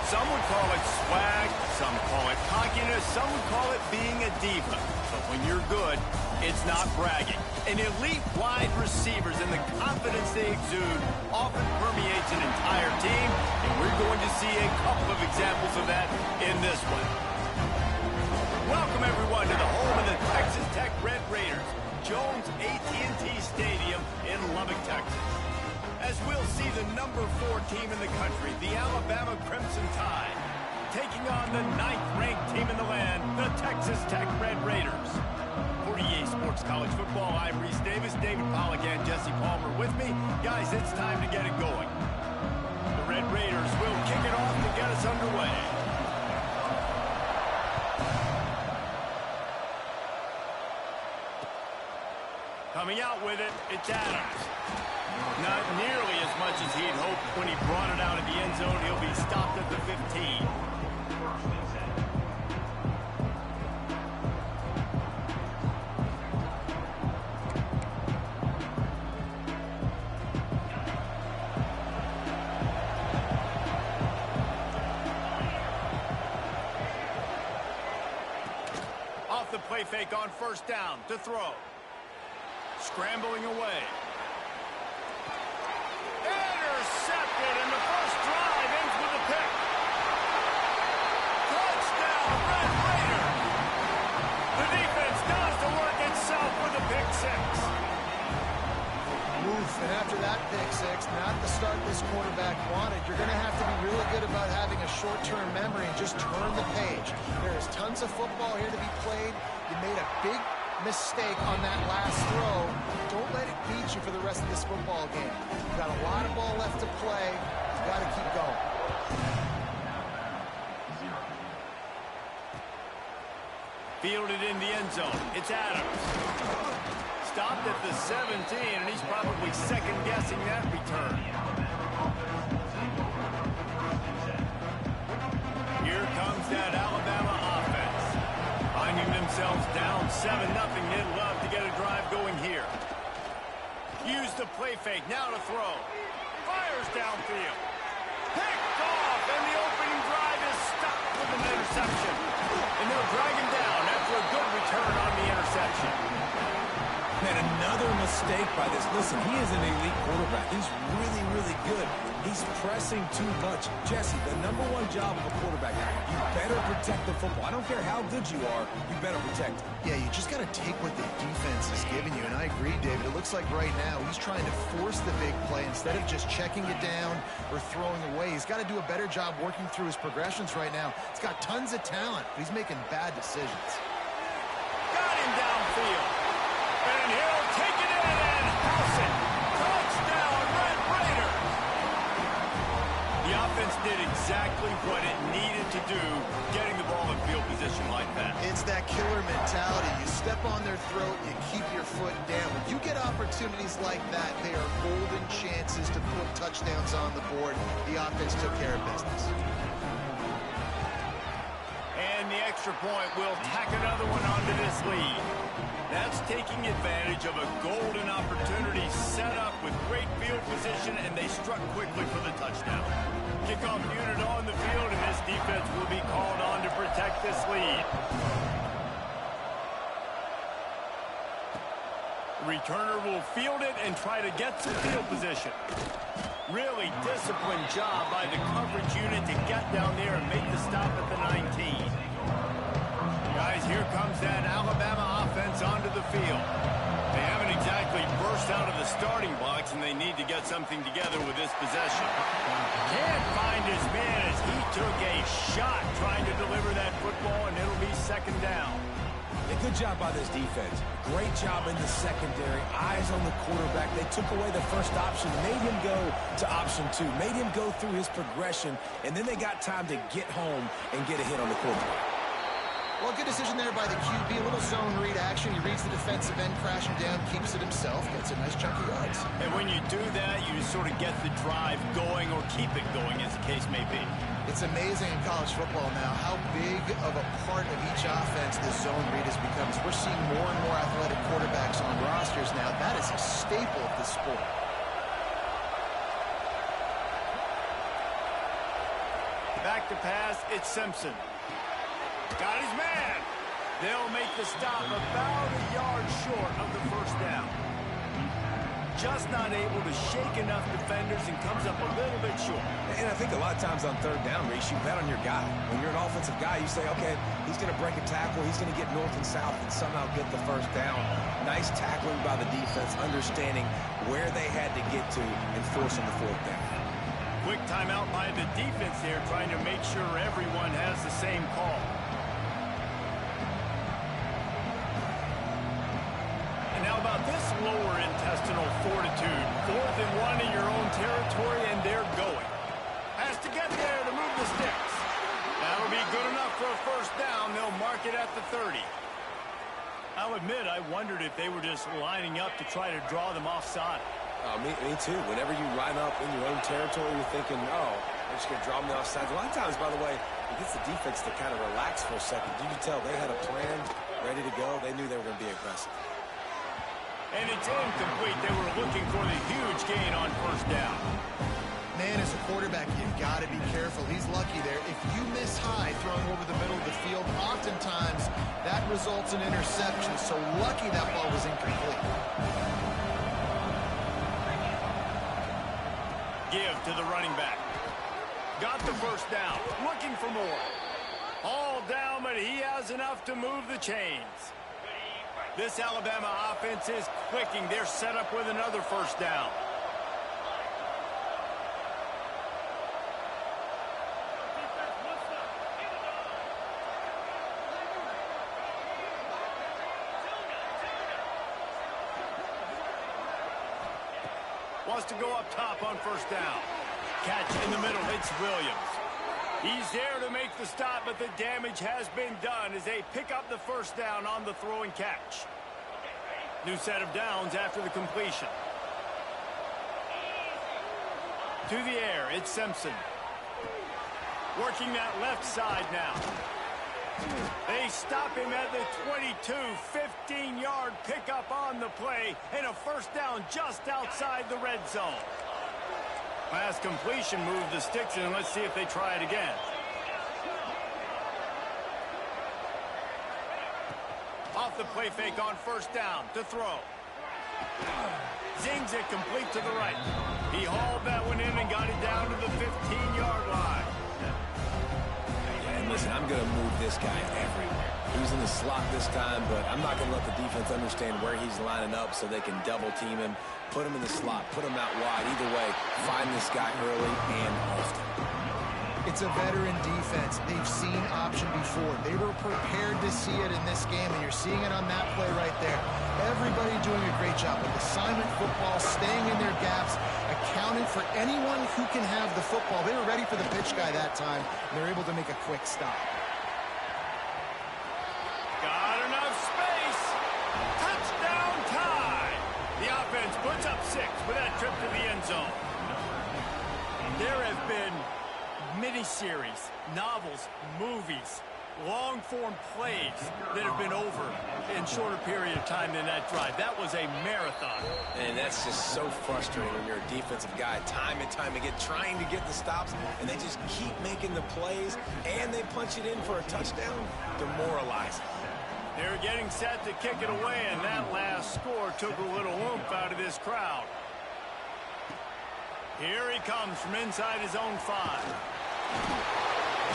Some would call it swag, some call it cockiness, some would call it being a diva. But when you're good, it's not bragging. An elite wide receivers and the confidence they exude often permeates an entire team, and we're going to see a couple of examples of that in this one. Welcome, everyone, to the home of the Texas Tech Red Raiders, Jones AT&T Stadium in Lubbock, Texas. As we'll see the number 4 team in the country, the Alabama Crimson Tide, taking on the 9th-ranked team in the land, the Texas Tech Red Raiders. For EA Sports College Football, I'm Reese Davis, David Pollack, and Jesse Palmer with me. Guys, it's time to get it going. The Red Raiders will kick it off to get us underway. Coming out with it, it's Adams. Not nearly as much as he'd hoped when he brought it out of the end zone. He'll be stopped at the 15. Off the play fake on first down to throw. Scrambling away. Intercepted, and the first drive ends with a pick. Touchdown, Red Raiders. The defense does the work itself with a pick six. Oof, and after that pick six, not the start this quarterback wanted. You're going to have to be really good about having a short-term memory and just turn the page. There is tons of football here to be played. You made a big mistake on that last throw. Don't let it beat you for the rest of this football game. You've got a lot of ball left to play. You've got to keep going. Fielded in the end zone. It's Adams. Stopped at the 17, and he's probably second-guessing that return. Here comes that Alabama offense. Finding themselves down 7-0, they'd love to get a drive going here. Use the play fake, now to throw. Fires downfield. Picked off, and the opening drive is stopped with an interception. And they'll drag him down after a good return on the interception. And another mistake by this. Listen, he is an elite quarterback. He's really, really good. He's pressing too much. Jesse, the #1 job of a quarterback, you better protect the football. I don't care how good you are, you better protect it. Yeah, you just got to take what the defense is giving you. And I agree, David. It looks like right now he's trying to force the big play instead of just checking it down or throwing away. He's got to do a better job working through his progressions right now. He's got tons of talent, but he's making bad decisions. Got him downfield. And he'll take it in and house it. Touchdown, Red Raiders. The offense did exactly what it needed to do, getting the ball in field position like that. It's that killer mentality. You step on their throat, you keep your foot down. When you get opportunities like that, they are golden chances to put touchdowns on the board. The offense took care of business. And the extra point will tack another one onto this lead. That's taking advantage of a golden opportunity set up with great field position, and they struck quickly for the touchdown. Kickoff unit on the field, and this defense will be called on to protect this lead. The returner will field it and try to get some field position. Really disciplined job by the coverage unit to get down there and make the stop at the 19. Guys, here comes that Alabama offense onto the field. They haven't exactly burst out of the starting blocks, and they need to get something together with this possession. Can't find his man as he took a shot trying to deliver that football, and it'll be second down. A good job by this defense. Great job in the secondary. Eyes on the quarterback. They took away the first option, made him go to option 2, made him go through his progression, and then they got time to get home and get a hit on the quarterback. Well, good decision there by the QB. A little zone read action. He reads the defensive end, crashing down, keeps it himself, gets a nice chunk of yards. And when you do that, you just sort of get the drive going or keep it going, as the case may be. It's amazing in college football now how big of a part of each offense this zone read has become. We're seeing more and more athletic quarterbacks on rosters now. That is a staple of the sport. Back to pass, it's Simpson. Got his man. They'll make the stop about a yard short of the first down. Just not able to shake enough defenders and comes up a little bit short. And I think a lot of times on third down, Reese, you bet on your guy. When you're an offensive guy, you say, okay, he's going to break a tackle, he's going to get north and south and somehow get the first down. Nice tackling by the defense, understanding where they had to get to and forcing the fourth down. Quick timeout by the defense here, trying to make sure everyone has the same call. And how about this lower intestinal fortitude? 4th and 1 in your own territory, and they're going. Has to get there to move the sticks. That'll be good enough for a first down. They'll mark it at the 30. I'll admit, I wondered if they were just lining up to try to draw them offside. Me too. Whenever you line up in your own territory, you're thinking, oh, they're just going to draw me offside. A lot of times, by the way, it gets the defense to kind of relax for a second. You can tell they had a plan ready to go. They knew they were going to be aggressive. And it's incomplete. They were looking for the huge gain on first down. Man, as a quarterback, you've got to be careful. He's lucky there. If you miss high throwing over the middle of the field, oftentimes that results in interception. So lucky that ball was incomplete. Give to the running back. Got the first down. Looking for more. All down, but he has enough to move the chains. This Alabama offense is clicking. They're set up with another first down. Wants to go up top on first down. Catch in the middle. It's Williams. He's there to make the stop, but the damage has been done as they pick up the first down on the throw and catch. New set of downs after the completion. To the air, it's Simpson. Working that left side now. They stop him at the 22, 15-yard pickup on the play, and a first down just outside the red zone. Pass completion moved the sticks in. Let's see if they try it again. Off the play fake on first down to throw. Zings it complete to the right. He hauled that one in and got it down to the 15-yard line. And listen, I'm going to move this guy everywhere. He's in the slot this time, but I'm not going to let the defense understand where he's lining up so they can double team him, put him in the slot, put him out wide. Either way, find this guy early and often. It's a veteran defense. They've seen option before. They were prepared to see it in this game, and you're seeing it on that play right there. Everybody doing a great job with assignment football, staying in their gaps, accounting for anyone who can have the football. They were ready for the pitch guy that time, and they're able to make a quick stop. Got enough space. Touchdown tie. The offense puts up 6 with that trip to the end zone. There have been miniseries, novels, movies, long-form plays that have been over in shorter period of time than that drive. That was a marathon. And that's just so frustrating when you're a defensive guy, time and time again, trying to get the stops, and they just keep making the plays, and they punch it in for a touchdown. Demoralizing. They're getting set to kick it away, and that last score took a little oomph out of this crowd. Here he comes from inside his own 5.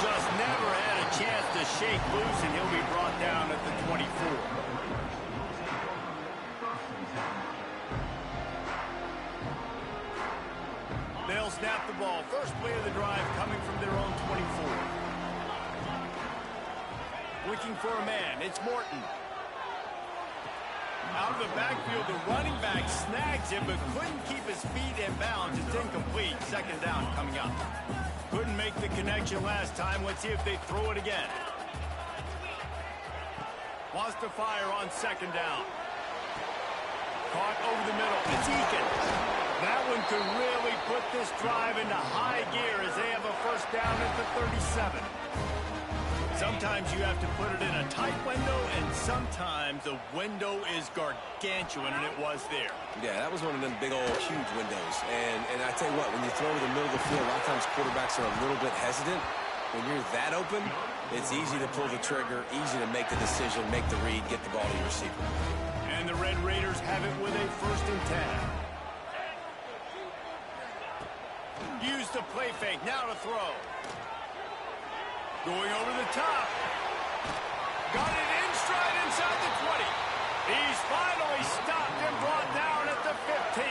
Just never had a chance to shake loose, and he'll be brought down at the 24. They'll snap the ball. First play of the drive coming from their own 24. Looking for a man. It's Morton. Out of the backfield, the running back snags him, but couldn't keep his feet in bounds. It's incomplete. Second down coming up. Couldn't make the connection last time. Let's see if they throw it again. Wants to fire on second down. Caught over the middle. It's Eakin. That one could really put this drive into high gear as they have a first down at the 37. Sometimes you have to put it in a tight window, and sometimes the window is gargantuan, and it was there. Yeah, that was one of them big old huge windows. And I tell you what, when you throw to the middle of the field, a lot of times quarterbacks are a little bit hesitant. When you're that open, it's easy to pull the trigger, easy to make the decision, make the read, get the ball to your receiver. And the Red Raiders have it with a 1st and 10. Use the play fake. Now to throw. Going over the top. Got it in stride inside the 20. He's finally stopped and brought down at the 15.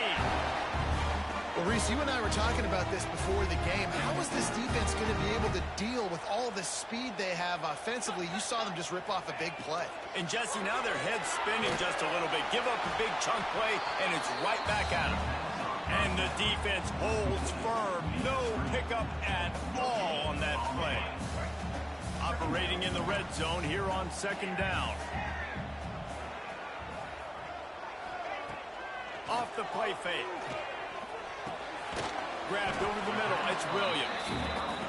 Well, Reese, you and I were talking about this before the game. How is this defense going to be able to deal with all the speed they have offensively? You saw them just rip off a big play. And, Jesse, now their head's spinning just a little bit. Give up a big chunk play, and it's right back at them. And the defense holds firm. No pickup at all on that play. Operating in the red zone here on 2nd down. Off the play fake. Grabbed over the middle. It's Williams.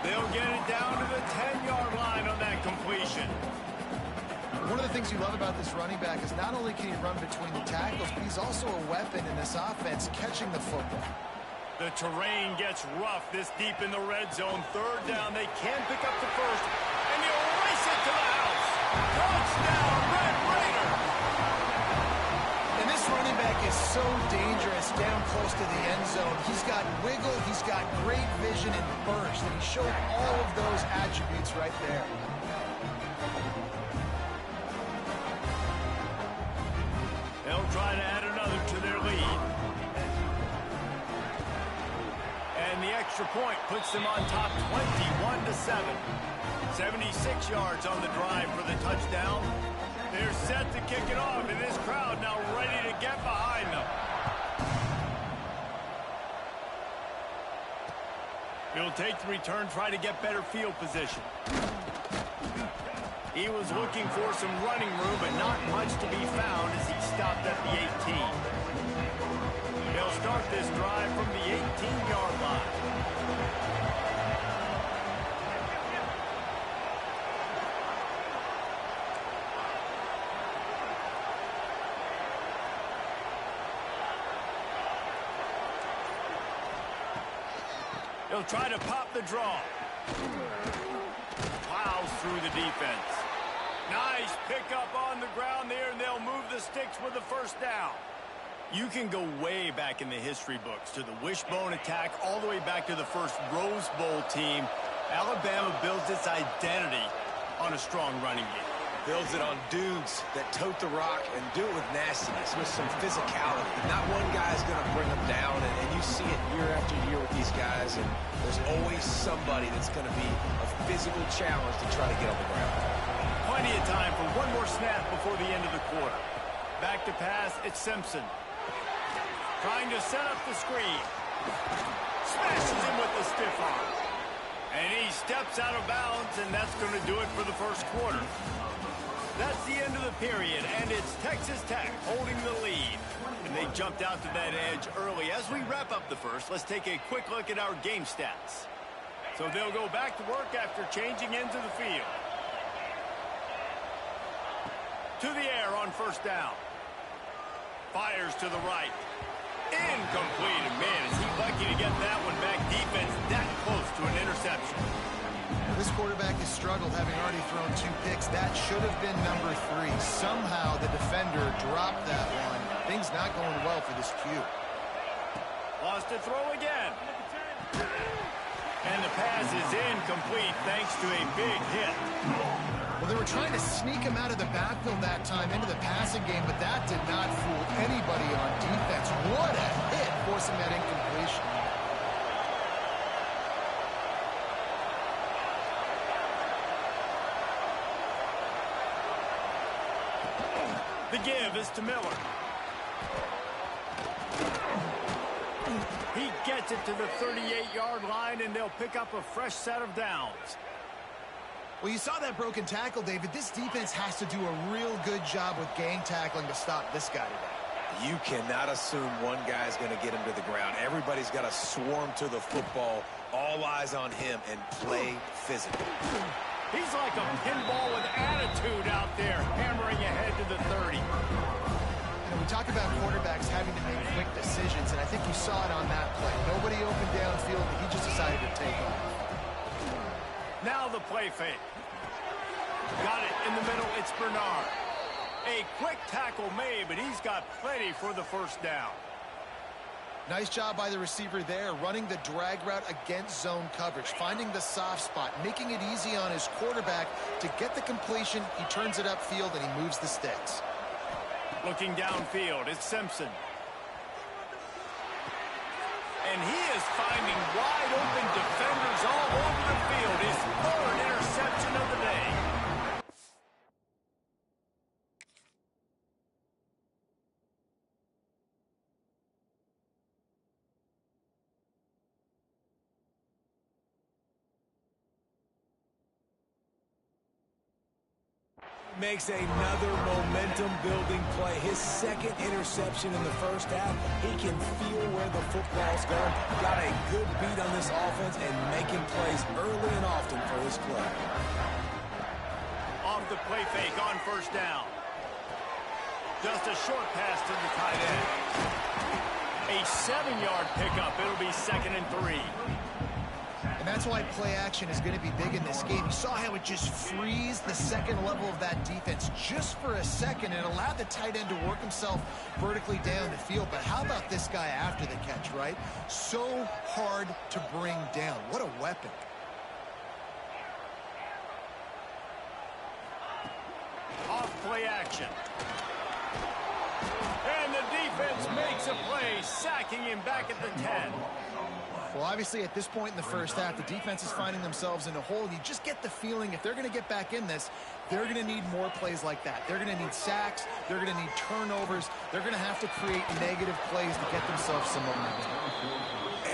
They'll get it down to the 10-yard line on that completion. One of the things you love about this running back is not only can he run between the tackles, but he's also a weapon in this offense catching the football. The terrain gets rough this deep in the red zone. 3rd down. They can pick up the first, and they'll race it to the house. Touchdown, Red Raiders! And this running back is so dangerous down close to the end zone. He's got wiggle, he's got great vision and burst, and he showed all of those attributes right there. They'll try to add another to their lead. And the extra point puts them on top 21-7. 76 yards on the drive for the touchdown. They're set to kick it off, and this crowd now ready to get behind them. He'll take the return, try to get better field position. He was looking for some running room, but not much to be found as he stopped at the 18. They'll start this drive from the 18-yard line. He'll try to pop the draw. Plows through the defense. Nice pickup on the ground there, and they'll move the sticks with the 1st down. You can go way back in the history books to the wishbone attack, all the way back to the first Rose Bowl team. Alabama builds its identity on a strong running game. Builds it on dudes that tote the rock and do it with nastiness, with some physicality. Not one guy's going to bring them down, and you see it year after year with these guys, and there's always somebody that's going to be a physical challenge to try to get on the ground. Plenty of time for one more snap before the end of the quarter. Back to pass, it's Simpson. Trying to set up the screen. Smashes him with the stiff arm. And he steps out of bounds, and that's going to do it for the 1st quarter. That's the end of the period, and it's Texas Tech holding the lead. And they jumped out to that edge early. As we wrap up the first, let's take a quick look at our game stats. So they'll go back to work after changing into the field. To the air on 1st down. Fires to the right. Incomplete. And man, is he lucky to get that one back. Defense that close to an interception. This quarterback has struggled, having already thrown 2 picks. That should have been number 3. Somehow the defender dropped that one. Things not going well for this Q. Lost to throw again. And the pass is incomplete thanks to a big hit. Well, they were trying to sneak him out of the backfield that time into the passing game, but that did not fool anybody on defense. What a hit, forcing that incompletion. The give is to Miller. He gets it to the 38-yard line, and they'll pick up a fresh set of downs. Well, you saw that broken tackle, David. This defense has to do a real good job with gang tackling to stop this guy today. You cannot assume one guy's going to get him to the ground. Everybody's got to swarm to the football, all eyes on him, and play physical. He's like a pinball with attitude out there, hammering ahead to the 30. We talk about quarterbacks having to make quick decisions, and I think you saw it on that play. Nobody opened downfield, but he just decided to take off. Now the play fake. Got it in the middle. It's Bernard. A quick tackle made, but he's got plenty for the first down. Nice job by the receiver there, running the drag route against zone coverage, finding the soft spot, making it easy on his quarterback to get the completion. He turns it upfield, and he moves the sticks. Looking downfield, it's Simpson. And he is finding wide open defenders all over the field. His third interception of the day. Makes another momentum-building play. His second interception in the first half. He can feel where the football's going. Got a good beat on this offense and making plays early and often for his play. Off the play fake on first down. Just a short pass to the tight end. A 7-yard pickup. It'll be 2nd and 3. And that's why play action is going to be big in this game. You saw how it just frees the second level of that defense just for a second and allowed the tight end to work himself vertically down the field. But how about this guy after the catch, right? So hard to bring down. What a weapon. Off play action. And the defense makes a play, sacking him back at the 10. Well, obviously, at this point in the first half, the defense is finding themselves in a hole. You just get the feeling if they're going to get back in this, they're going to need more plays like that. They're going to need sacks. They're going to need turnovers. They're going to have to create negative plays to get themselves some momentum.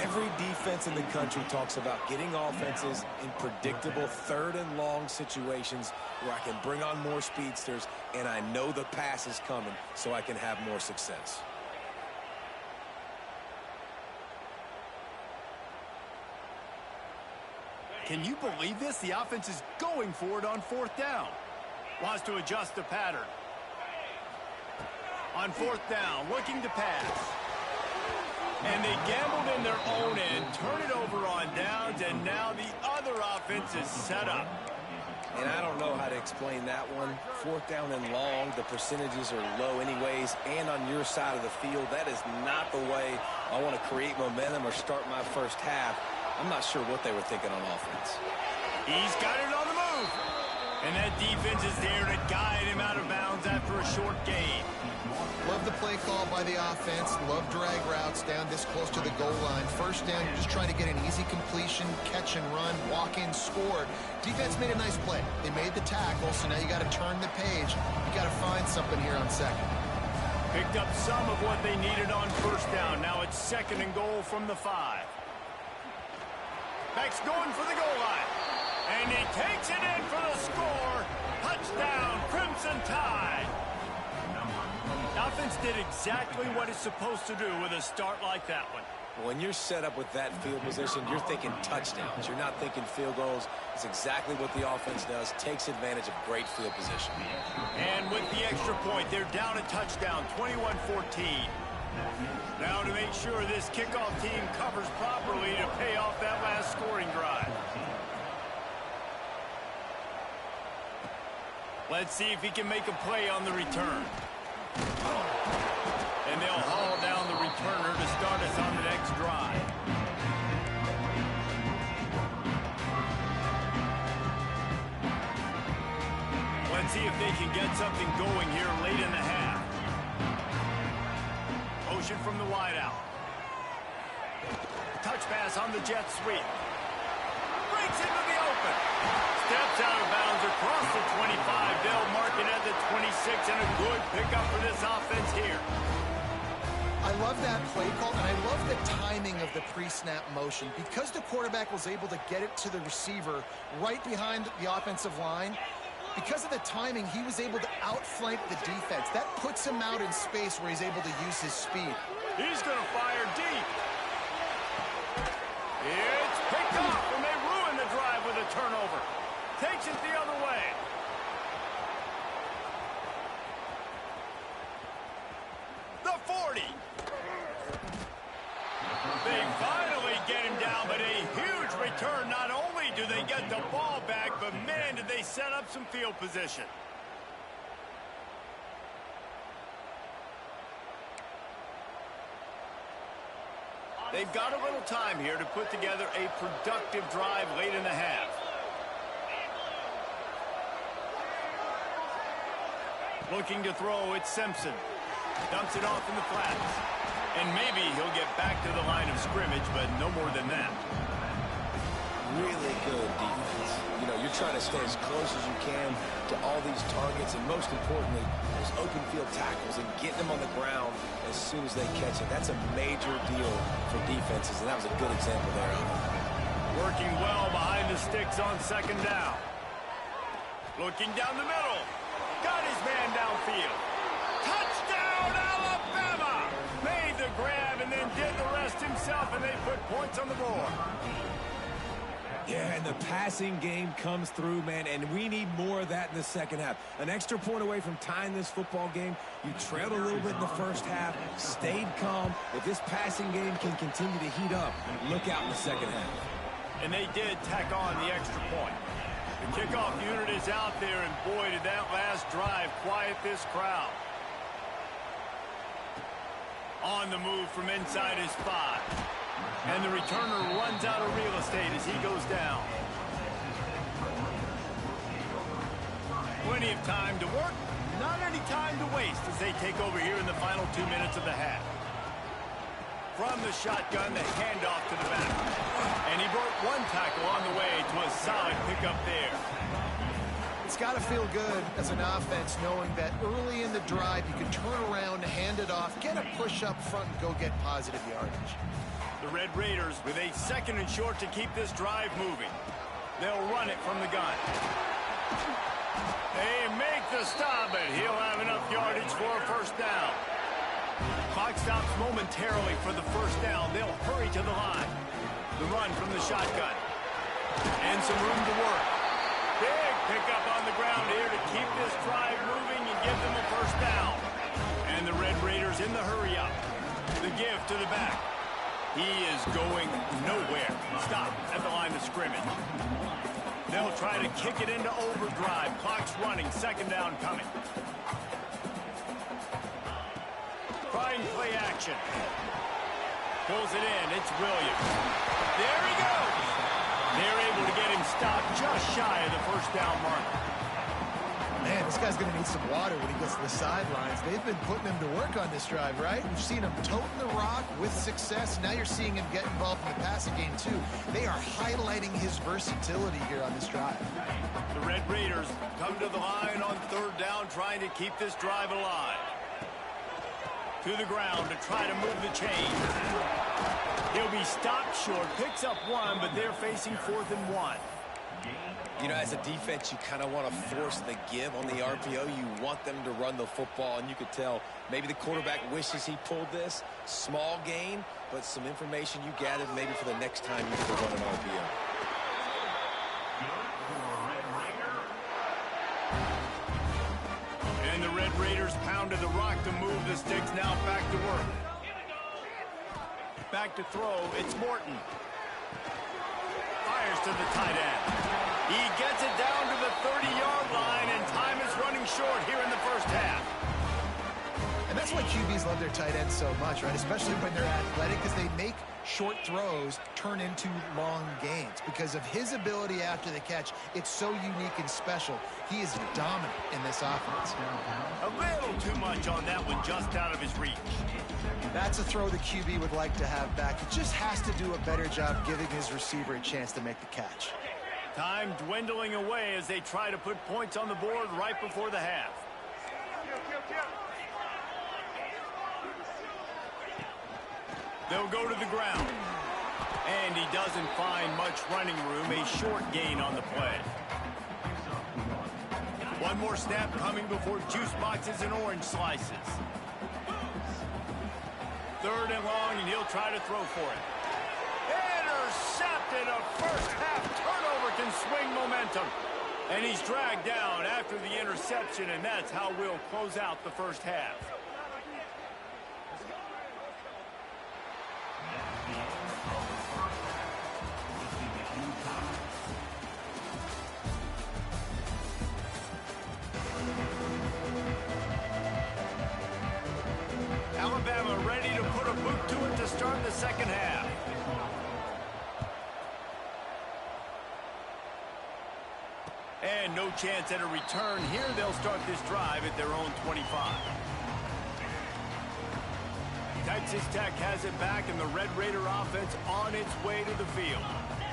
Every defense in the country talks about getting offenses in predictable 3rd and long situations where I can bring on more speedsters and I know the pass is coming so I can have more success. Can you believe this? The offense is going for it on 4th down. Wants to adjust the pattern. On 4th down, looking to pass. And they gambled in their own end, turn it over on downs, and now the other offense is set up. And I don't know how to explain that one. 4th down and long, the percentages are low anyways, and on your side of the field, that is not the way I want to create momentum or start my first half. I'm not sure what they were thinking on offense. He's got it on the move. And that defense is there to guide him out of bounds after a short gain. Love the play call by the offense. Love drag routes down this close to the goal line. First down, you're just trying to get an easy completion, catch and run, walk in, score. Defense made a nice play. They made the tackle, so now you got to turn the page. You got to find something here on second. Picked up some of what they needed on first down. Now it's 2nd and goal from the 5. Beck's going for the goal line. And he takes it in for the score. Touchdown, Crimson Tide. The offense did exactly what it's supposed to do with a start like that one. When you're set up with that field position, you're thinking touchdowns. You're not thinking field goals. It's exactly what the offense does. Takes advantage of great field position. And with the extra point, they're down a touchdown, 21-14. Now to make sure this kickoff team covers properly to pay off that last scoring drive. Let's see if he can make a play on the return. And they'll haul down the returner to start us on the next drive. Let's see if they can get something going here late in the half. Motion from the wideout. Touch pass on the jet sweep. Breaks into the open. Steps out of bounds across the 25. They'll mark it at the 26, and a good pickup for this offense here. I love that play call, and I love the timing of the pre-snap motion. Because the quarterback was able to get it to the receiver right behind the offensive line, because of the timing, he was able to outflank the defense. That puts him out in space where he's able to use his speed. He's going to fire deep. It's picked off, and they ruin the drive with a turnover. Takes it the other way. The 40. They finally get him down, but a huge return. Not only do they get the ball back, but man, did they set up some field position. They've got a little time here to put together a productive drive late in the half. Looking to throw, it's Simpson. Dumps it off in the flats. And maybe he'll get back to the line of scrimmage, but no more than that. Really good defense. You know, you're trying to stay as close as you can to all these targets, and most importantly, those open field tackles and getting them on the ground as soon as they catch it. That's a major deal for defenses, and that was a good example there of it. Working well behind the sticks on second down. Looking down the middle. Got his man downfield. Touchdown, Alabama! Made the grab and then did the rest himself, and they put points on the board. Yeah, and the passing game comes through, man, and we need more of that in the second half. An extra point away from tying this football game. You trailed a little bit in the first half, stayed calm. If this passing game can continue to heat up, look out in the second half. And they did tack on the extra point. The kickoff unit is out there, and boy, did that last drive quiet this crowd. On the move from inside his 5. And the returner runs out of real estate as he goes down. Plenty of time to work, not any time to waste as they take over here in the final 2 minutes of the half. From the shotgun, the handoff to the back. And he broke one tackle on the way to a solid pickup there. It's got to feel good as an offense knowing that early in the drive you can turn around, hand it off, get a push up front, and go get positive yardage. The Red Raiders with a 2nd and short to keep this drive moving. They'll run it from the gun. They make the stop, but he'll have enough yardage for a first down. Clock stops momentarily for the first down. They'll hurry to the line. The run from the shotgun. And some room to work. Big pickup on the ground here to keep this drive moving and give them a first down. And the Red Raiders in the hurry up. The give to the back. He is going nowhere. Stop at the line of scrimmage. They'll try to kick it into overdrive. Clock's running. Second down coming. Trying play action. Pulls it in. It's Williams. There he goes. They're able to get him stopped just shy of the first down marker. Man, this guy's going to need some water when he gets to the sidelines. They've been putting him to work on this drive, right? We've seen him toting the rock with success. Now you're seeing him get involved in the passing game, too. They are highlighting his versatility here on this drive. The Red Raiders come to the line on third down, trying to keep this drive alive. To the ground to try to move the chain. He'll be stopped short, picks up 1, but they're facing 4th and 1. You know, as a defense, you kind of want to force the give on the RPO. You want them to run the football, and you could tell maybe the quarterback wishes he pulled this. Small gain, but some information you gathered maybe for the next time you could run an RPO. And the Red Raiders pounded the rock to move the sticks. Now back to work. Back to throw. It's Morton. Fires to the tight end. He gets it down to the 30-yard line, and time is running short here in the first half. And that's why QBs love their tight ends so much, right? Especially when they're athletic, because they make short throws turn into long gains. Because of his ability after the catch, it's so unique and special. He is dominant in this offense. A little too much on that one, just out of his reach. That's a throw the QB would like to have back. He just has to do a better job giving his receiver a chance to make the catch. Time dwindling away as they try to put points on the board right before the half. They'll go to the ground. And he doesn't find much running room. A short gain on the play. One more snap coming before juice boxes and orange slices. 3rd and long, and he'll try to throw for it. Intercepted. A first half turnover can swing momentum. And he's dragged down after the interception, and that's how we'll close out the first half. in the second half. And no chance at a return here. They'll start this drive at their own 25. Texas Tech has it back, and the Red Raider offense on its way to the field.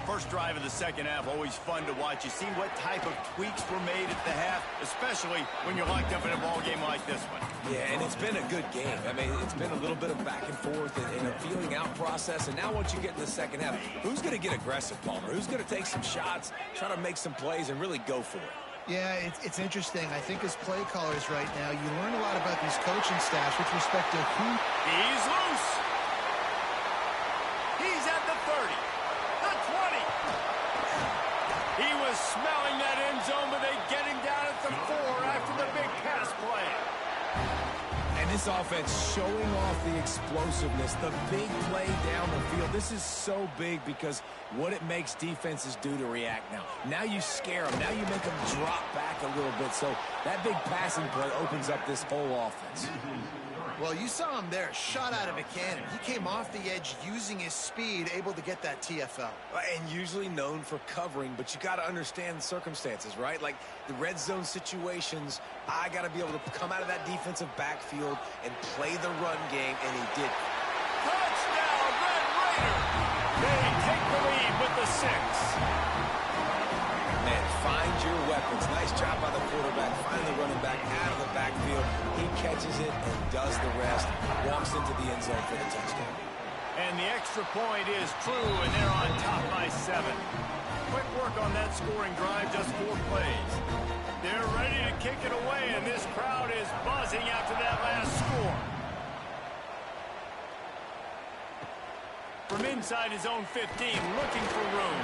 First drive of the second half, always fun to watch. You see what type of tweaks were made at the half, especially when you're locked up in a ball game like this one. Yeah, and it's been a good game. I mean, it's been a little bit of back and forth and a feeling out process. And now once you get in the second half, who's going to get aggressive, Palmer? Who's going to take some shots, try to make some plays, and really go for it? Yeah, it's interesting. I think as play callers right now, you learn a lot about these coaching staffs with respect to who. He's loose. He's at the 30, the 20. He was smelling that end zone, but they get him down at the 4 after the big pass play. And this offense showing off the explosiveness, the big play down the field. This is so big because what it makes defenses do to react now. Now you scare them. Now you make them drop back a little bit. So that big passing play opens up this whole offense. Well, you saw him there, shot out of a cannon. He came off the edge using his speed, able to get that TFL. And usually known for covering, but you got to understand the circumstances, right? Like the red zone situations, I got to be able to come out of that defensive backfield and play the run game, and he did. Touchdown, Red Raider! They take the lead with the 6. Man, find your weapons. Nice job by the quarterback. Find the running back out of the backfield. He catches it and does the rest. Walks into the end zone for the touchdown. And the extra point is true, and they're on top by 7. Quick work on that scoring drive, just 4 plays. They're ready to kick it away, and this crowd is buzzing after that last score. From inside his own 15, looking for room.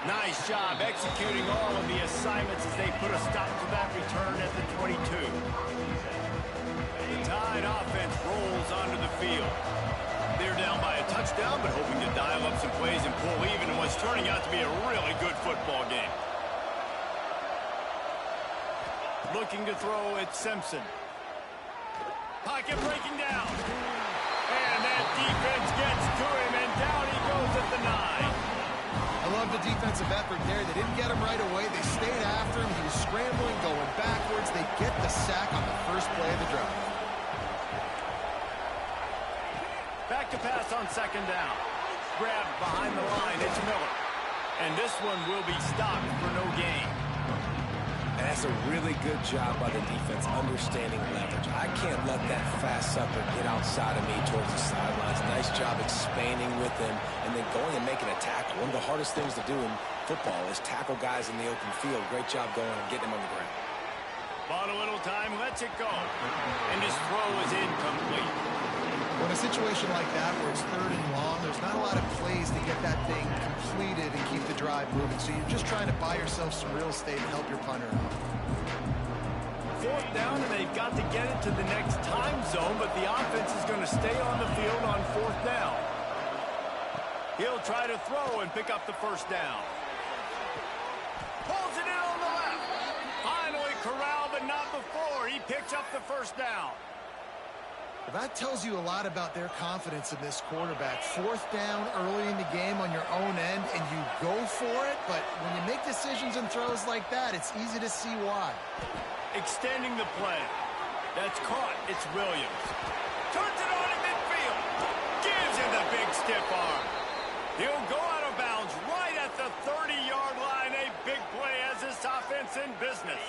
Nice job executing all of the assignments as they put a stop to that return at the 22. The Tide offense rolls onto the field. They're down by a touchdown, but hoping to dial up some plays and pull even in what's turning out to be a really good football game. Looking to throw at Simpson. Pocket breaking down. And that defense gets to him, and down he goes at the 9. I love the defensive effort there. They didn't get him right away. They stayed after him. He was scrambling, going backwards. They get the sack on the first play of the drive. Back to pass on second down. Grabbed behind the line. It's Miller. And this one will be stopped for no gain. And that's a really good job by the defense, understanding leverage. I can't let that fast sucker get outside of me towards the sidelines. Nice job expanding with him and then going and making a tackle. One of the hardest things to do in football is tackle guys in the open field. Great job going and getting him on the ground. Bought a little time, lets it go. And his throw is incomplete. When a situation like that where it's 3rd and long, there's not a lot of plays to get that thing completed and keep the drive moving. So you're just trying to buy yourself some real estate and help your punter out. 4th down, and they've got to get it to the next time zone, but the offense is going to stay on the field on 4th down. He'll try to throw and pick up the first down. Pulls it in on the left. Finally corralled, but not before. He picks up the first down. Well, that tells you a lot about their confidence in this quarterback. 4th down early in the game on your own end, and you go for it, but when you make decisions and throws like that, it's easy to see why. Extending the play. That's caught. It's Williams. Turns it on in midfield. Gives him the big stiff arm. He'll go out of bounds right at the 30-yard line. A big play as this offense in business.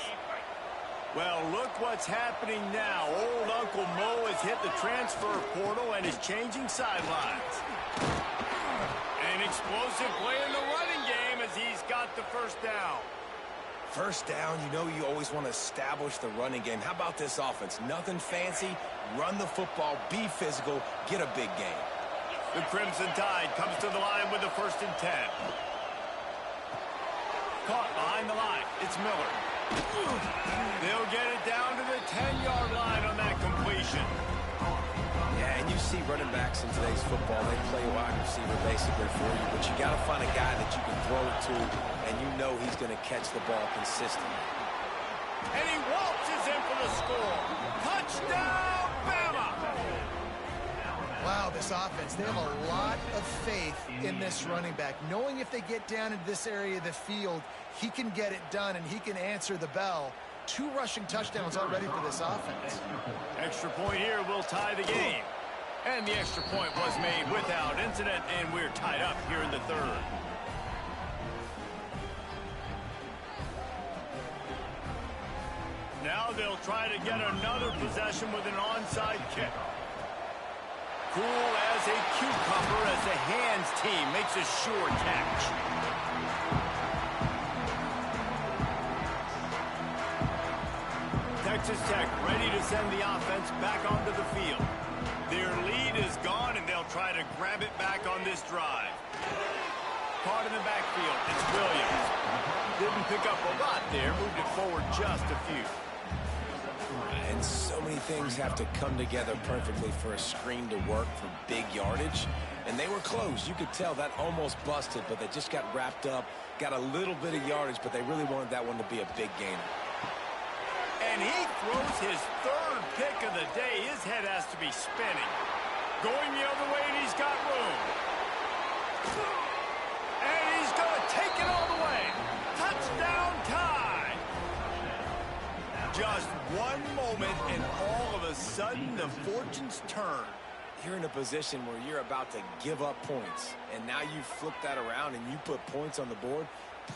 Well, look what's happening now. Old Uncle Mo has hit the transfer portal and is changing sidelines. An explosive play in the running game as he's got the first down. First down, you know you always want to establish the running game. How about this offense? Nothing fancy. Run the football, be physical, get a big gain. The Crimson Tide comes to the line with the 1st and 10. Caught behind the line. It's Miller. They'll get it down to the 10-yard line on that completion. Yeah, and you see running backs in today's football, they play wide receiver basically for you, but you got to find a guy that you can throw it to, and you know he's going to catch the ball consistently. And he waltzes in for the score. Touchdown, Bama! Wow, about this offense. They have a lot of faith in this running back, knowing if they get down into this area of the field, he can get it done and he can answer the bell. 2 rushing touchdowns already for this offense. Extra point here will tie the game. And the extra point was made without incident, and we're tied up here in the third. Now they'll try to get another possession with an onside kick. Cool as a cucumber as the hands team makes a sure catch. Texas Tech ready to send the offense back onto the field. Their lead is gone, and they'll try to grab it back on this drive. Caught in the backfield, it's Williams. Didn't pick up a lot there, moved it forward just a few. And so many things have to come together perfectly for a screen to work for big yardage. And they were close. You could tell that almost busted, but they just got wrapped up, got a little bit of yardage, but they really wanted that one to be a big gainer. And he throws his 3rd pick of the day. His head has to be spinning. Going the other way, and he's got room. And he's going to take it all the way. Touchdown tie. Just one moment, and all of a sudden, the fortunes turn. You're in a position where you're about to give up points, and now you flip that around and you put points on the board.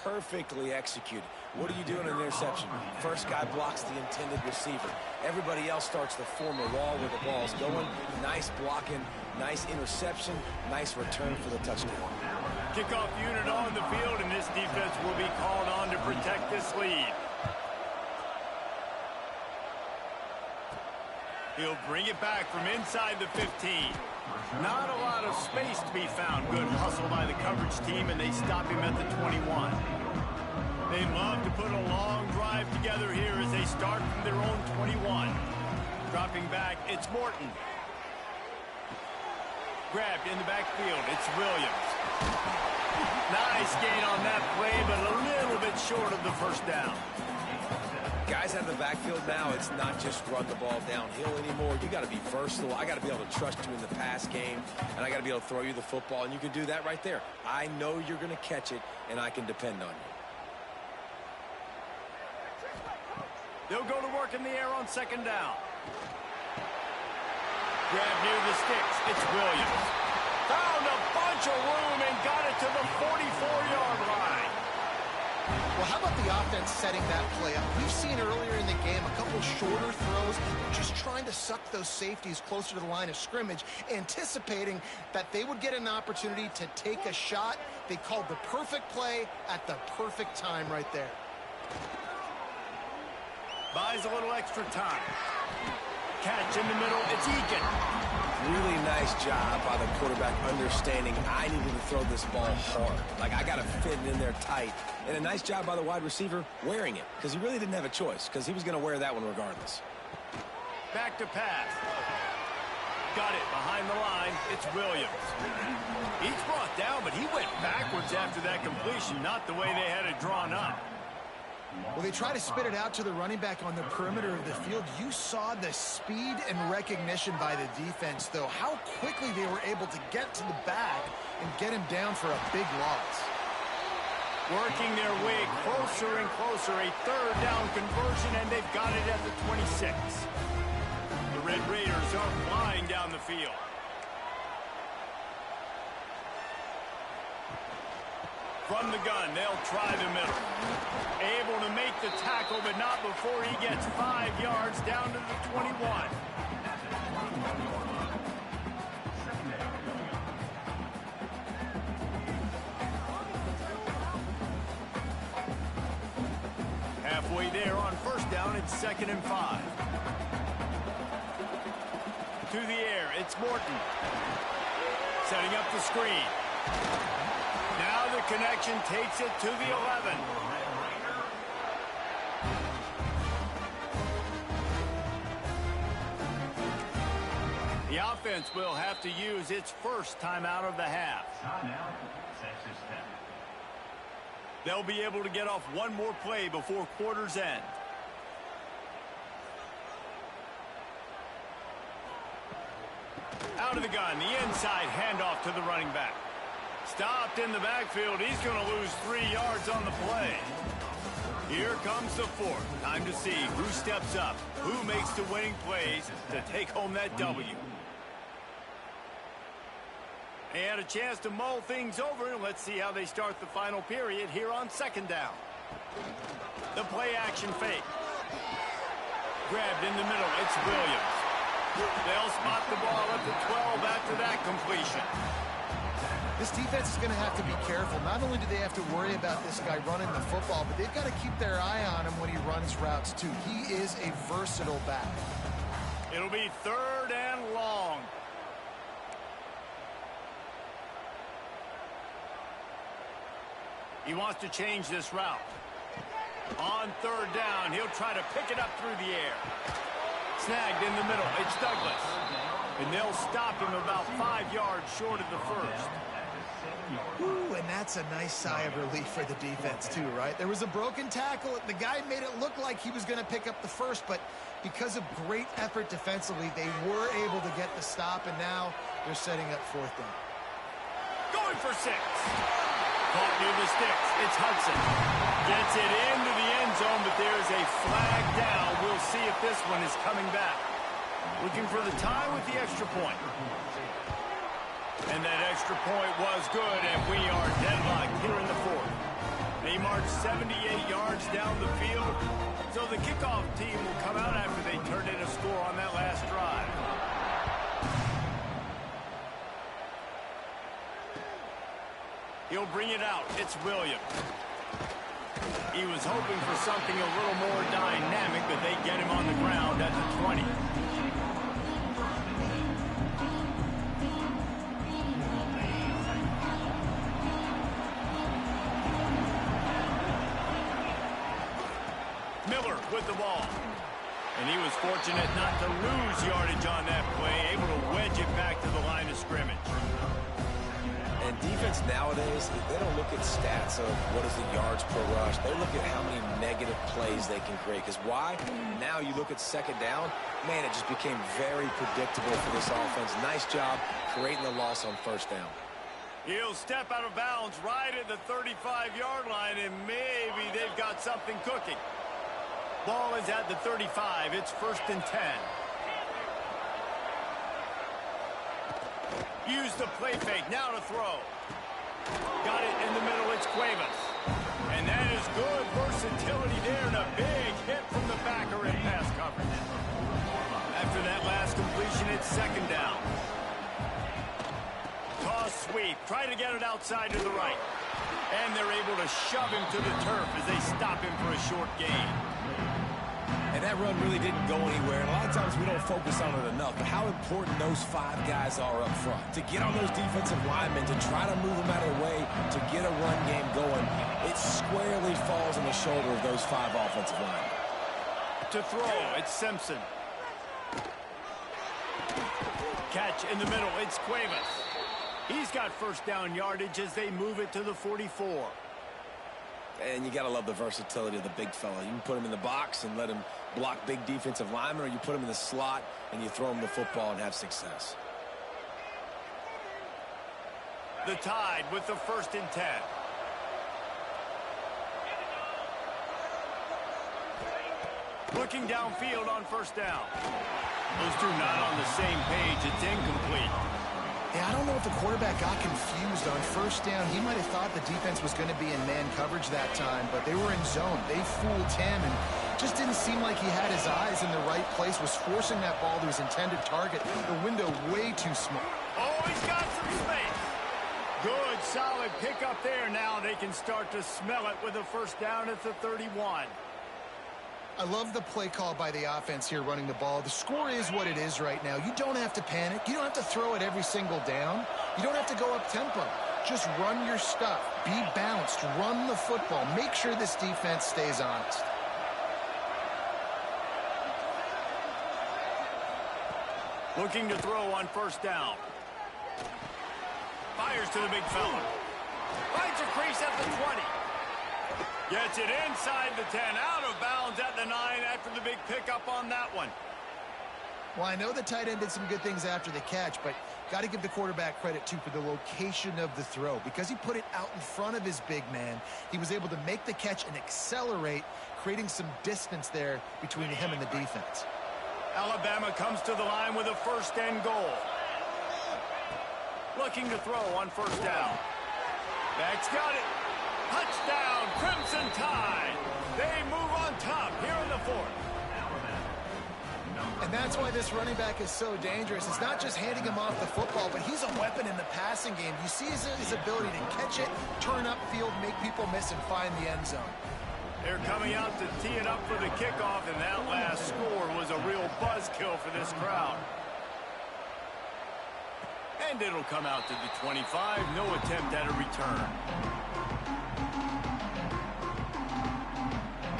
Perfectly executed. What do you do in an interception? First guy blocks the intended receiver. Everybody else starts to form a wall where the ball's going. Nice blocking, nice interception, nice return for the touchdown. Kickoff unit on the field, and this defense will be called on to protect this lead. He'll bring it back from inside the 15. Not a lot of space to be found. Good hustle by the coverage team, and they stop him at the 21. They love to put a long drive together here as they start from their own 21. Dropping back, it's Morton. Grabbed in the backfield, it's Williams. Nice gain on that play, but a little bit short of the first down. Guys out of the backfield now, it's not just run the ball downhill anymore. You got to be versatile. I got to be able to trust you in the pass game, and I got to be able to throw you the football, and you can do that right there. I know you're going to catch it, and I can depend on you. They'll go to work in the air on 2nd down. Grab near the sticks. It's Williams. Found a bunch of room and got it to the 44-yard line. Well, how about the offense setting that play up? We've seen earlier in the game a couple shorter throws, just trying to suck those safeties closer to the line of scrimmage, anticipating that they would get an opportunity to take a shot. They called the perfect play at the perfect time right there. Buys a little extra time. Catch in the middle, it's Eakin. Really nice job by the quarterback understanding I needed to throw this ball hard. Like, I got to fit it in there tight. And a nice job by the wide receiver wearing it, because he really didn't have a choice, because he was going to wear that one regardless. Back to pass. Got it behind the line. It's Williams. He's brought down, but he went backwards after that completion, not the way they had it drawn up. Well, they try to spit it out to the running back on the perimeter of the field. You saw the speed and recognition by the defense, though. How quickly they were able to get to the back and get him down for a big loss. Working their way closer and closer. A 3rd down conversion, and they've got it at the 26. The Red Raiders are flying down the field. From the gun, they'll try the middle. Able to make the tackle, but not before he gets 5 yards down to the 21. Halfway there on 1st down, it's 2nd and 5. To the air, it's Morton. Setting up the screen. Now the connection takes it to the 11. The offense will have to use its first timeout of the half. They'll be able to get off one more play before quarter's end. Out of the gun, the inside handoff to the running back. Stopped in the backfield. He's going to lose 3 yards on the play. Here comes the fourth. Time to see who steps up, who makes the winning plays to take home that W. They had a chance to mull things over. Let's see how they start the final period here on second down. The play action fake. Grabbed in the middle. It's Williams. They'll spot the ball at the 12 after that completion. This defense is going to have to be careful. Not only do they have to worry about this guy running the football, but they've got to keep their eye on him when he runs routes too. He is a versatile back. It'll be 3rd and long. He wants to change this route. On 3rd down, he'll try to pick it up through the air. Snagged in the middle. It's Douglas. And they'll stop him about 5 yards short of the first. Ooh, and that's a nice sigh of relief for the defense too, right? There was a broken tackle. The guy made it look like he was going to pick up the first, but because of great effort defensively, they were able to get the stop, and now they're setting up 4th down. Going for 6. Caught near the sticks. It's Hudson. Gets it into the end zone, but there's a flag down. We'll see if this one is coming back. Looking for the tie with the extra point. And that extra point was good, and we are deadlocked here in the 4th. They marched 78 yards down the field, so the kickoff team will come out after they turn in a score on that last drive. He'll bring it out. It's Williams. He was hoping for something a little more dynamic, but they get him on the ground at the 20. Miller with the ball. And he was fortunate not to lose yardage on that play, able to wedge it back to the line of scrimmage. And defense nowadays, they don't look at stats of what is the yards per rush. They look at how many negative plays they can create. Because why? Now you look at 2nd down, man, it just became very predictable for this offense. Nice job creating the loss on 1st down. He'll step out of bounds right at the 35-yard line, and maybe they've got something cooking. Ball is at the 35. It's 1st and 10. Use the play fake. Now to throw. Got it in the middle. It's Cuevas. And that is good versatility there, and a big hit from the backer in pass coverage. After that last completion, it's 2nd down. Toss sweep. Try to get it outside to the right. And they're able to shove him to the turf as they stop him for a short gain. And that run really didn't go anywhere. And a lot of times we don't focus on it enough, but how important those 5 guys are up front. To get on those defensive linemen, to try to move them out of the way, to get a run game going, it squarely falls on the shoulder of those 5 offensive linemen. To throw, it's Simpson. Catch in the middle, it's Cuevas. He's got 1st down yardage as they move it to the 44. And you got to love the versatility of the big fella. You can put him in the box and let him block big defensive linemen, or you put him in the slot and you throw him the football and have success. The Tide with the 1st and 10. Looking downfield on 1st down. Those two not on the same page. It's incomplete. Yeah, I don't know if the quarterback got confused on 1st down. He might have thought the defense was going to be in man coverage that time, but they were in zone. They fooled him, and just didn't seem like he had his eyes in the right place, was forcing that ball to his intended target. The window way too small. Oh, he's got some space. Good, solid pickup there. Now they can start to smell it with a 1st down at the 31. I love the play call by the offense here running the ball. The score is what it is right now. You don't have to panic. You don't have to throw it every single down. You don't have to go up tempo. Just run your stuff. Be balanced. Run the football. Make sure this defense stays honest. Looking to throw on 1st down. Fires to the big fella. Finds a crease at the 20. Gets it inside the 10, out of bounds at the 9 after the big pickup on that one. Well, I know the tight end did some good things after the catch, but got to give the quarterback credit, too, for the location of the throw. Because he put it out in front of his big man, he was able to make the catch and accelerate, creating some distance there between him and the defense. Alabama comes to the line with a first and goal. Looking to throw on first down. Max got it. Touchdown, Crimson Tide. They move on top here in the fourth. And that's why this running back is so dangerous. It's not just handing him off the football, but he's a weapon in the passing game. You see his ability to catch it, turn upfield, make people miss, and find the end zone. They're coming out to tee it up for the kickoff, and that last score was a real buzzkill for this crowd. And it'll come out to the 25. No attempt at a return.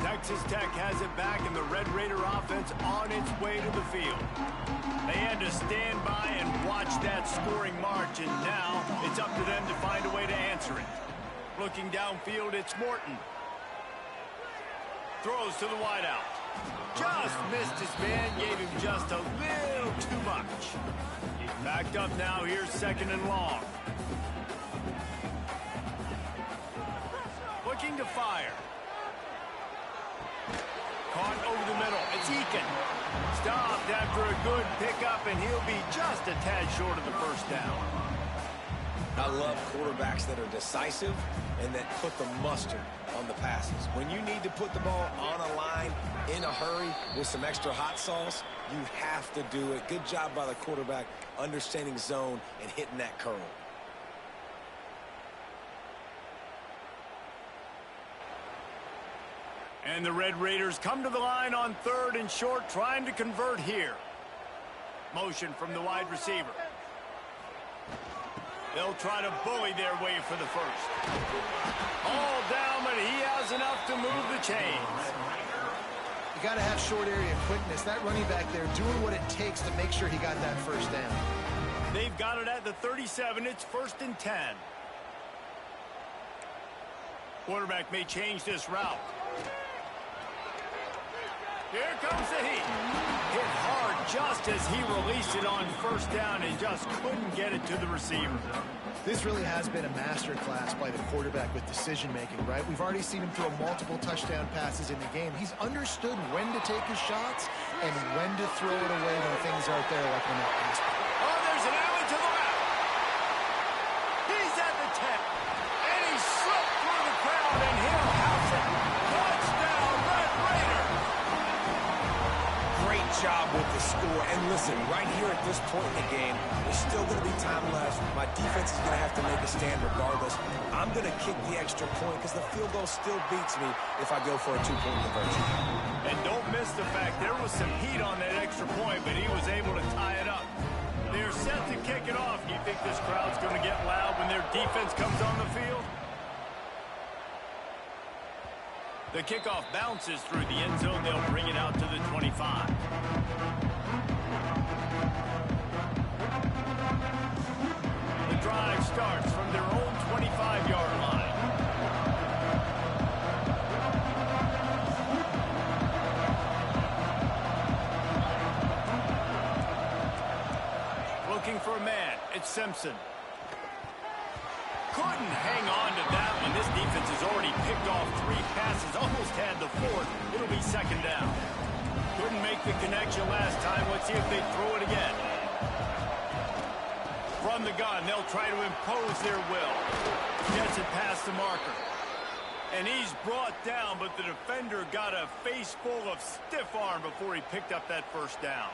Texas Tech has it back, and the Red Raider offense on its way to the field. They had to stand by and watch that scoring march, and now it's up to them to find a way to answer it. Looking downfield, it's Morton. Throws to the wideout. Just missed his man, gave him just a little too much. Backed up now, here's second and long. Looking to fire. Caught over the middle. It's Eakin. Stopped after a good pickup, and he'll be just a tad short of the first down. I love quarterbacks that are decisive and that put the mustard on the passes. When you need to put the ball on a line in a hurry with some extra hot sauce, you have to do it. Good job by the quarterback understanding zone and hitting that curl. And the Red Raiders come to the line on third and short, trying to convert here. Motion from the wide receiver. They'll try to bully their way for the first. All down, but he has enough to move the chains. You got to have short area quickness. That running back there doing what it takes to make sure he got that first down. They've got it at the 37. It's 1st and 10. Quarterback may change this route. Here comes the heat. Hit hard just as he released it on first down and just couldn't get it to the receiver. This really has been a masterclass by the quarterback with decision-making, right? We've already seen him throw multiple touchdown passes in the game. He's understood when to take his shots and when to throw it away when things aren't there, like when that pass. Oh, there's an alley to the left. He's at the 10. And he slipped through the crowd, and he'll house it. Touchdown, Red Raider. Great job with the score. And listen, right here at this point in the game, there's still going to be time left. My defense is going to have to make a stand regardless. I'm going to kick the extra point because the field goal still beats me if I go for a two-point conversion. And don't miss the fact there was some heat on that extra point, but he was able to tie it up. They're set to kick it off. Do you think this crowd's going to get loud when their defense comes on the field? The kickoff bounces through the end zone. They'll bring it out to the 25. The drive starts from their own 25-yard line. Looking for a man. It's Simpson. Couldn't hang on to that one. This defense has already picked off 3 passes, almost had the 4th. It'll be second down. Couldn't make the connection last time. Let's see if they throw it again. From the gun, they'll try to impose their will. Gets it past the marker. And he's brought down, but the defender got a face full of stiff arm before he picked up that first down.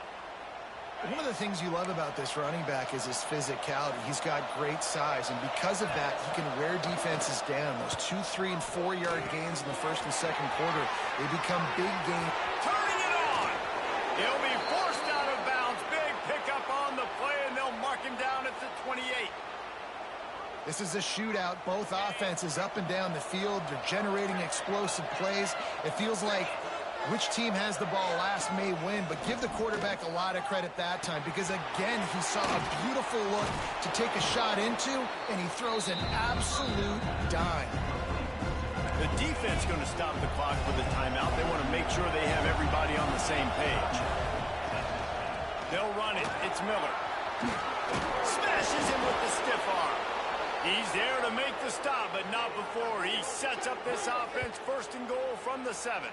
One of the things you love about this running back is his physicality. He's got great size, and because of that, he can wear defenses down. Those 2, 3, and 4-yard gains in the first and second quarter, they become big gains. Turning it on! He'll be forced out of bounds. Big pickup on the play, and they'll mark him down at the 28. This is a shootout. Both offenses up and down the field. They're generating explosive plays. It feels like which team has the ball last may win, but give the quarterback a lot of credit that time because, again, he saw a beautiful look to take a shot into, and he throws an absolute dime. The defense going to stop the clock with a timeout. They want to make sure they have everybody on the same page. They'll run it. It's Miller. Smashes him with the stiff arm. He's there to make the stop, but not before he sets up this offense first and goal from the 7.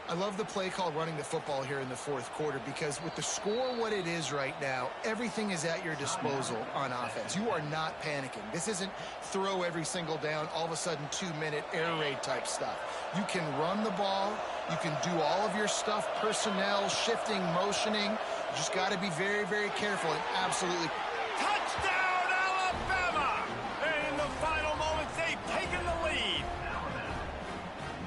I love the play call running the football here in the fourth quarter because with the score what it is right now, everything is at your disposal on offense. You are not panicking. This isn't throw every single down, all of a sudden 2-minute air raid type stuff. You can run the ball. You can do all of your stuff, personnel, shifting, motioning. You just got to be very, very careful and absolutely. Touchdown, Alabama! And in the final moments, they've taken the lead.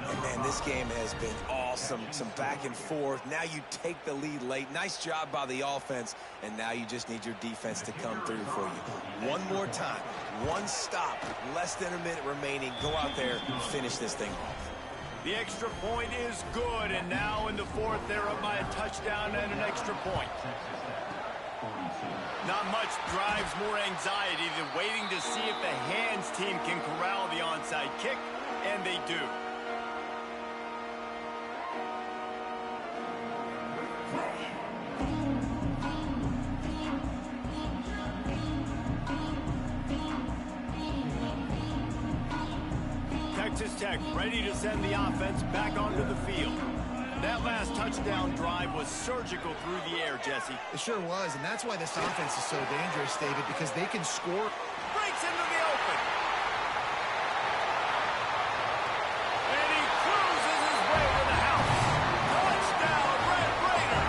And man, this game has been awesome. Some back and forth. Now you take the lead late. Nice job by the offense. And now you just need your defense to come through for you. One more time. One stop. Less than a minute remaining. Go out there and finish this thing off. The extra point is good. And now in the fourth, they're up by a touchdown and an extra point. Not much drives more anxiety than waiting to see if the hands team can corral the onside kick. And they do. Texas Tech ready to send the offense back onto the field. That last touchdown drive was surgical through the air, Jesse. It sure was, and that's why this offense is so dangerous, David, because they can score. Breaks into the open. And he cruises his way to the house. Touchdown, Red Raider.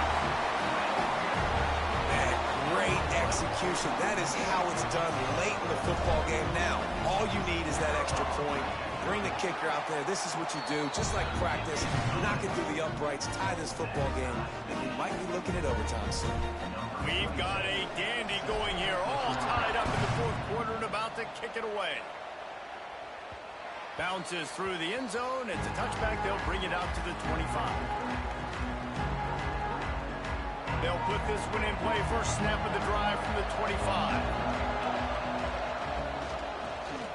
Man, great execution. That is how it's done late in the football game now. All you need is that extra point. Bring the kicker out there. This is what you do. Just like practice, knock it through the uprights, tie this football game, and we might be looking at overtime soon. We've got a dandy going here, all tied up in the fourth quarter and about to kick it away. Bounces through the end zone. It's a touchback. They'll bring it out to the 25. They'll put this one in play. First snap of the drive from the 25.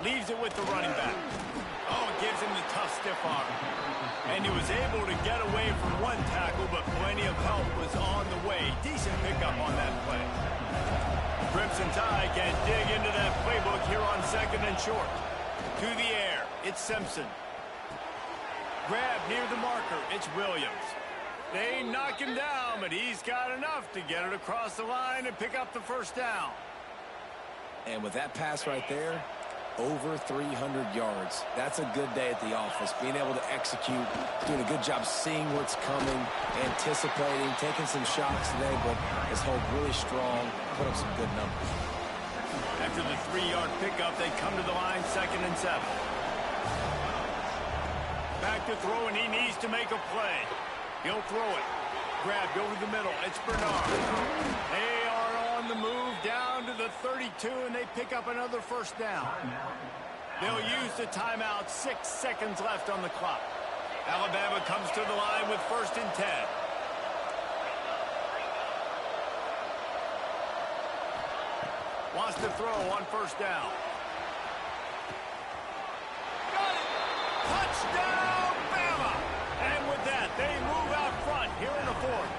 Leaves it with the running back. Oh, it gives him the tough stiff arm. And he was able to get away from one tackle, but plenty of help was on the way. Decent pickup on that play. Crimson Tide can dig into that playbook here on second and short. To the air, it's Simpson. Grab near the marker, it's Williams. They knock him down, but he's got enough to get it across the line and pick up the first down. And with that pass right there, over 300 yards. That's a good day at the office. Being able to execute, doing a good job seeing what's coming, anticipating, taking some shots today, but his hold really strong, put up some good numbers. After the 3-yard pickup, they come to the line, 2nd and 7. Back to throw, and he needs to make a play. He'll throw it. Grabbed over the middle. It's Bernard. They are on the move down to the 32, and they pick up another first down. They'll use the timeout. 6 seconds left on the clock. Alabama comes to the line with 1st and 10. Wants to throw on first down. Got it! Touchdown, Bama! And with that, they move out front here in the fourth.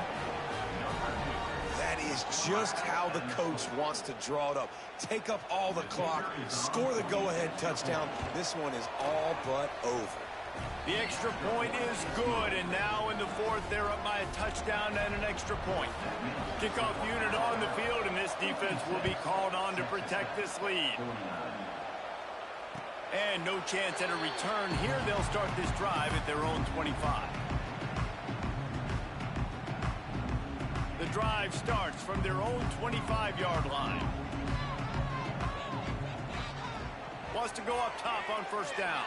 That is just how the coach wants to draw it up. Take up all the clock, score the go-ahead touchdown. This one is all but over. The extra point is good, and now in the fourth, they're up by a touchdown and an extra point. Kickoff unit on the field, and this defense will be called on to protect this lead. And no chance at a return here. They'll start this drive at their own 25. The drive starts from their own 25-yard line. Wants to go up top on first down.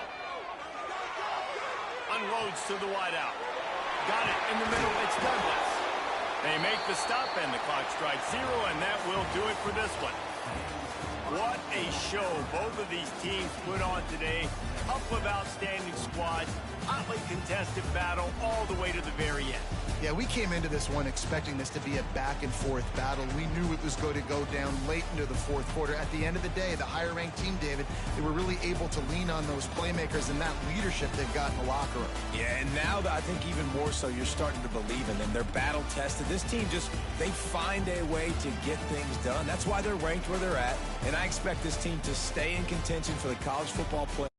Unloads to the wideout. Got it in the middle. It's Douglas. They make the stop, and the clock strikes 0, and that will do it for this one. What a show both of these teams put on today. Couple of outstanding squads, hotly contested battle all the way to the very end. Yeah, we came into this one expecting this to be a back-and-forth battle. We knew it was going to go down late into the fourth quarter. At the end of the day, the higher-ranked team, David, they were really able to lean on those playmakers and that leadership they've got in the locker room. Yeah, and now I think even more so, you're starting to believe in them. They're battle-tested. This team they find a way to get things done. That's why they're ranked where they're at, and I expect this team to stay in contention for the college football play.